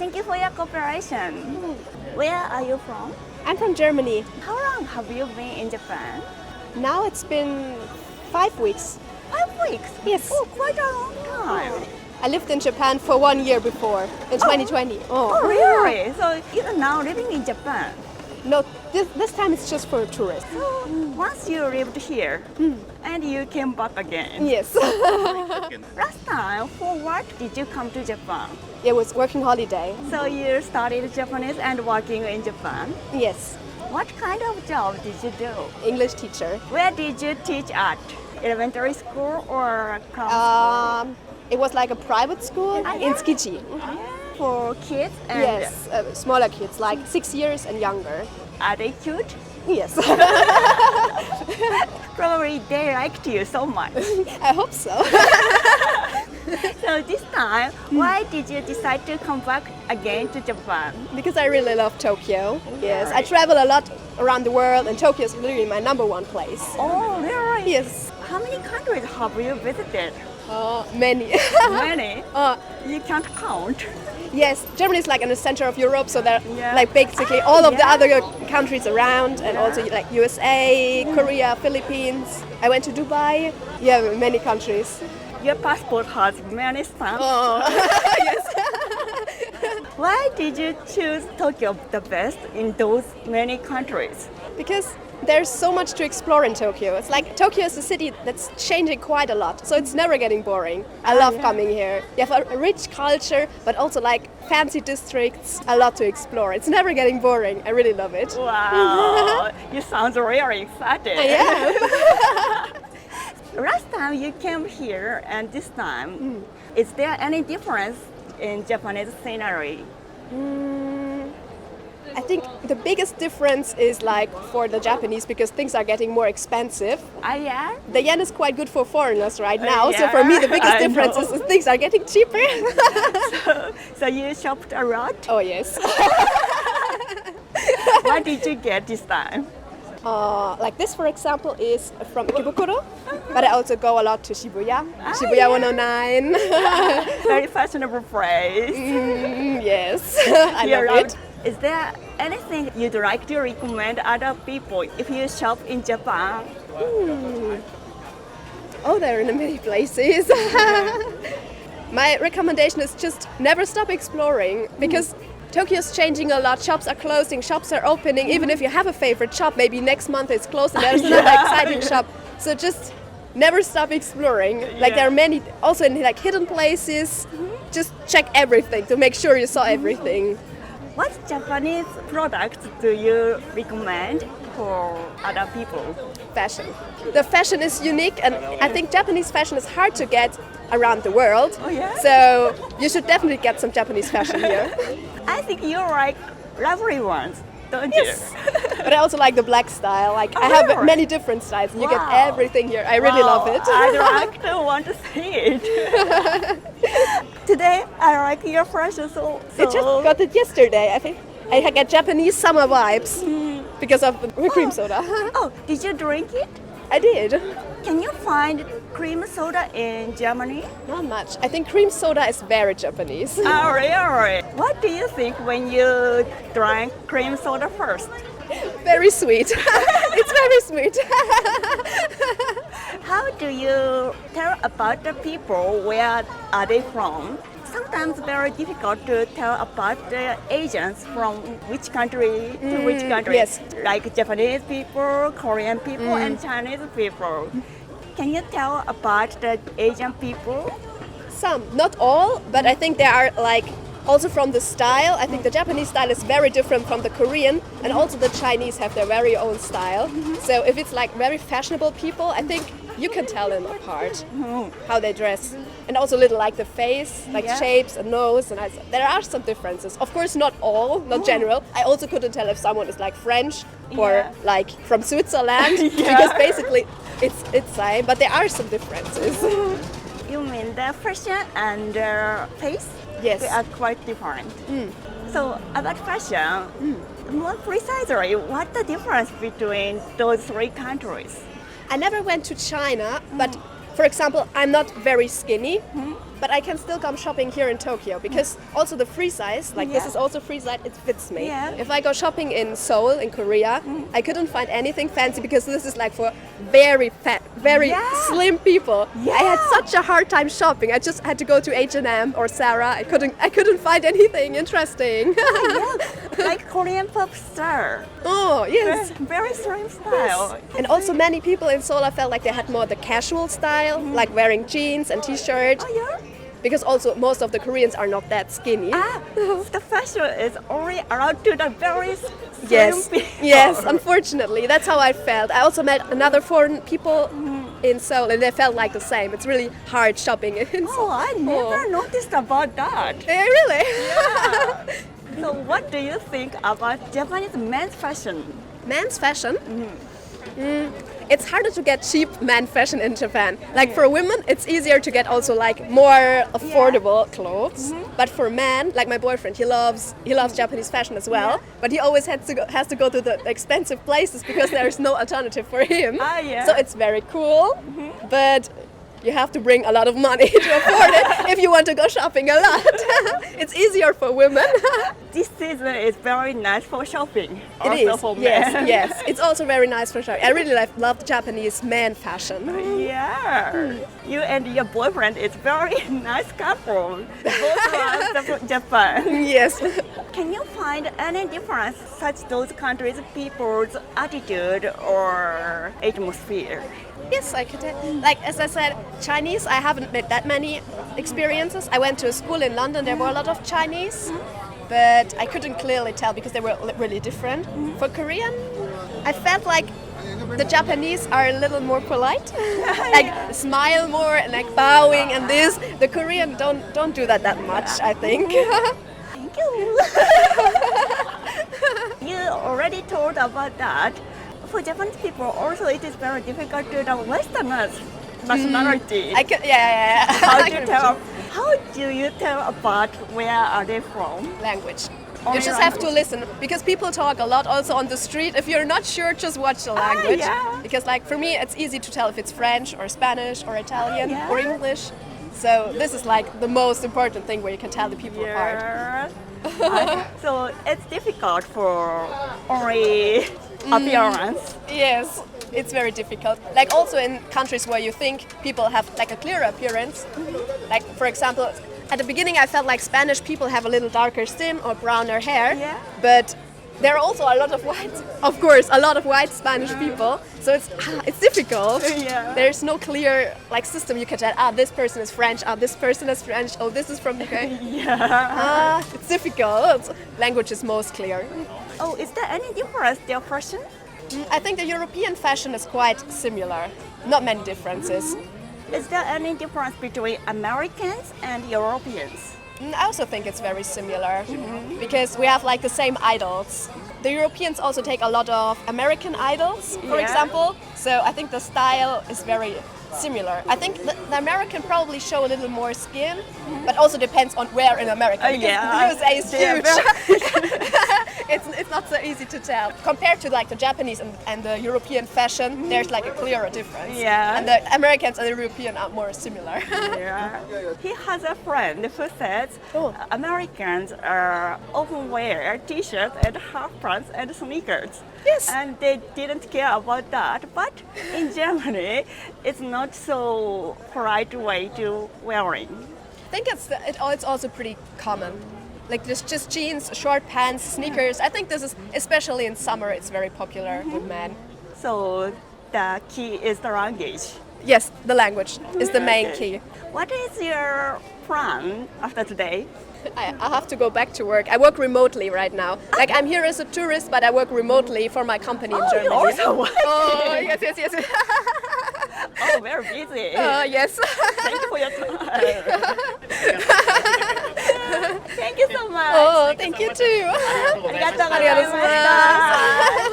Thank you for your cooperation. Where are you from? I'm from Germany. How long have you been in Japan? Now it's been 5 weeks. 5 weeks? Yes. Oh, quite a long time. I lived in Japan for 1 year before, in 2020. Oh, really? So you're now living in Japan? No, this time it's just for tourists. So once you lived here and you came back again. Yes. Last time, for what did you come to Japan? It was working holiday. So you studied Japanese and working in Japan? Yes. What kind of job did you do? English teacher. Where did you teach at? Elementary school or school? It was like a private school in Tsukiji. For kids and Yes, smaller kids, like 6 years and younger. Are they cute? Yes. Probably they liked you so much. I hope so. So this time, why did you decide to come back again to Japan? Because I really love Tokyo. Yes, I travel a lot around the world and Tokyo is literally my #1 place. Oh, really? Yes. How many countries have you visited? Many. Many? You can't count. Yes, Germany is like in the center of Europe, so there Yeah. like basically all of the other countries around, and also like USA, Korea, Philippines. I went to Dubai. Yeah, many countries. Your passport has many stamps. Yes. Why did you choose Tokyo the best in those many countries? Because there's so much to explore in Tokyo. It's like Tokyo is a city that's changing quite a lot, so it's never getting boring. I love coming here. You have a rich culture, but also like fancy districts, a lot to explore. It's never getting boring. I really love it. Wow, you sound really excited. Yeah. Last time you came here and this time, is there any difference in Japanese scenery? I think the biggest difference is like for the Japanese, because things are getting more expensive. Yeah? The yen is quite good for foreigners right now, so Yeah, for me the biggest I difference know. is that things are getting cheaper. So you shopped a lot? Oh yes. What did you get this time? Like this, for example, is from Ikebukuro, but I also go a lot to Shibuya, Shibuya 109. Very fashionable phrase. Yes, I You love it. Is there anything you'd like to recommend other people if you shop in Japan? Oh, there are many places. My recommendation is just never stop exploring, because Tokyo's changing a lot. Shops are closing, shops are opening. Even if you have a favorite shop, maybe next month it's closed and there's another exciting shop. So just never stop exploring. Like there are many, also in like hidden places. Just check everything to make sure you saw everything. What Japanese products do you recommend for other people? Fashion. The fashion is unique, and I think Japanese fashion is hard to get around the world. Oh, yeah? So you should definitely get some Japanese fashion here. I think you like lovely ones, don't Yes. you? But I also like the black style. Like Oh, I have really? many different styles, and you get Wow. everything here. I really love it. I'd like to want to see it. Today I like your fashion so. I just got it yesterday. I think I got Japanese summer vibes because of the cream soda. Oh, did you drink it? I did. Can you find cream soda in Germany? Not much. I think cream soda is very Japanese. Oh, really? What do you think when you drank cream soda first? Very sweet. It's very sweet. How do you tell about the people? Where are they from? Sometimes very difficult to tell about the Asians from which country to which country. yes. Like Japanese people, Korean people, and Chinese people. Can you tell about the Asian people? Some, not all, but I think there are like also from the style. I think the Japanese style is very different from the Korean, and also the Chinese have their very own style. So if it's like very fashionable people, I think you can tell them apart how they dress, and also little like the face, like shapes and nose, and there are some differences. Of course, not all, not general. I also couldn't tell if someone is like French or like from Switzerland, because basically it's same, but there are some differences. You mean the fashion and the face? Yes. They are quite different. So about fashion, more precisely, what's the difference between those three countries? I never went to China, but for example, I'm not very skinny. but I can still come shopping here in Tokyo because also the free size, like this is also free size, it fits me. Yeah. If I go shopping in Seoul, in Korea, I couldn't find anything fancy because this is like for very fat, very slim people. Yeah. I had such a hard time shopping. I just had to go to H&M or Zara. I couldn't find anything interesting. Like Korean pop star. Oh, yes. Very slim style. And also many people in Seoul, I felt like they had more the casual style, like wearing jeans and t-shirt. Oh yeah? Because also most of the Koreans are not that skinny. The fashion is only around to the very slim Yes, people. yes, unfortunately. That's how I felt. I also met another foreign people in Seoul and they felt like the same. It's really hard shopping in Seoul. Oh, I never noticed about that. Really? Yeah. So what do you think about Japanese men's fashion? Men's fashion? It's harder to get cheap man fashion in Japan. Like for women, it's easier to get also like more affordable clothes. But for men, like my boyfriend, he loves Japanese fashion as well. But he always has to go to the expensive places because there is no alternative for him. So it's very cool. But you have to bring a lot of money to afford it if you want to go shopping a lot. It's easier for women. This season is very nice for shopping. It Also is. for Yes, men. yes. It's also very nice for shopping. I really love Japanese man fashion. Yeah. You and your boyfriend is very nice couple. Both are from Japan. Yes. Can you find any difference such those countries' people's attitude or atmosphere? Yes, I could. Like as I said, Chinese. I haven't met that many experiences. I went to a school in London. There were a lot of Chinese, but I couldn't clearly tell because they were really different. For Korean, I felt like the Japanese are a little more polite, like smile more and like bowing and this. The Korean don't do that much, I think. Thank you. You already told about that. For Japanese people, also it is very difficult to the Westerners nationality. How do you tell about where are they from? Language. Only You just have to listen because people talk a lot also on the street. If you're not sure, just watch the language. Because like for me, it's easy to tell if it's French or Spanish or Italian or English. So this is like the most important thing where you can tell the people apart. So it's difficult for only appearance. Yes, it's very difficult. Like also in countries where you think people have like a clear appearance. Like for example, at the beginning I felt like Spanish people have a little darker skin or browner hair. But there are also a lot of white Spanish people. So it's difficult. There's no clear like system you can tell. This person is French. This person is French. Oh, this is from UK. It's difficult. Language is most clear. Oh, is there any difference in their fashion? I think the European fashion is quite similar. Not many differences. Is there any difference between Americans and Europeans? I also think it's very similar because we have like the same idols. The Europeans also take a lot of American idols, for example. So I think the style is very similar. I think the American probably show a little more skin, but also depends on where in America. Because the USA is huge. It's not so easy to tell. Compared to like the Japanese and the European fashion, there's like a clearer difference. And the Americans and the European are more similar. He has a friend who says Americans often wear t-shirts and half pants and sneakers. And they didn't care about that. But in Germany, it's not so polite way to wearing. I think it's also pretty common. Like just jeans, short pants, sneakers. I think this is, especially in summer, it's very popular with men. So the key is the language. Yes, the language is the main key. What is your plan after today? I have to go back to work. I work remotely right now. Like I'm here as a tourist, but I work remotely for my company in Germany. You also work. Yes. Oh, very busy. Yes. Thank you for your time. Thank you so much. Oh, thank you too. ありがとうございました。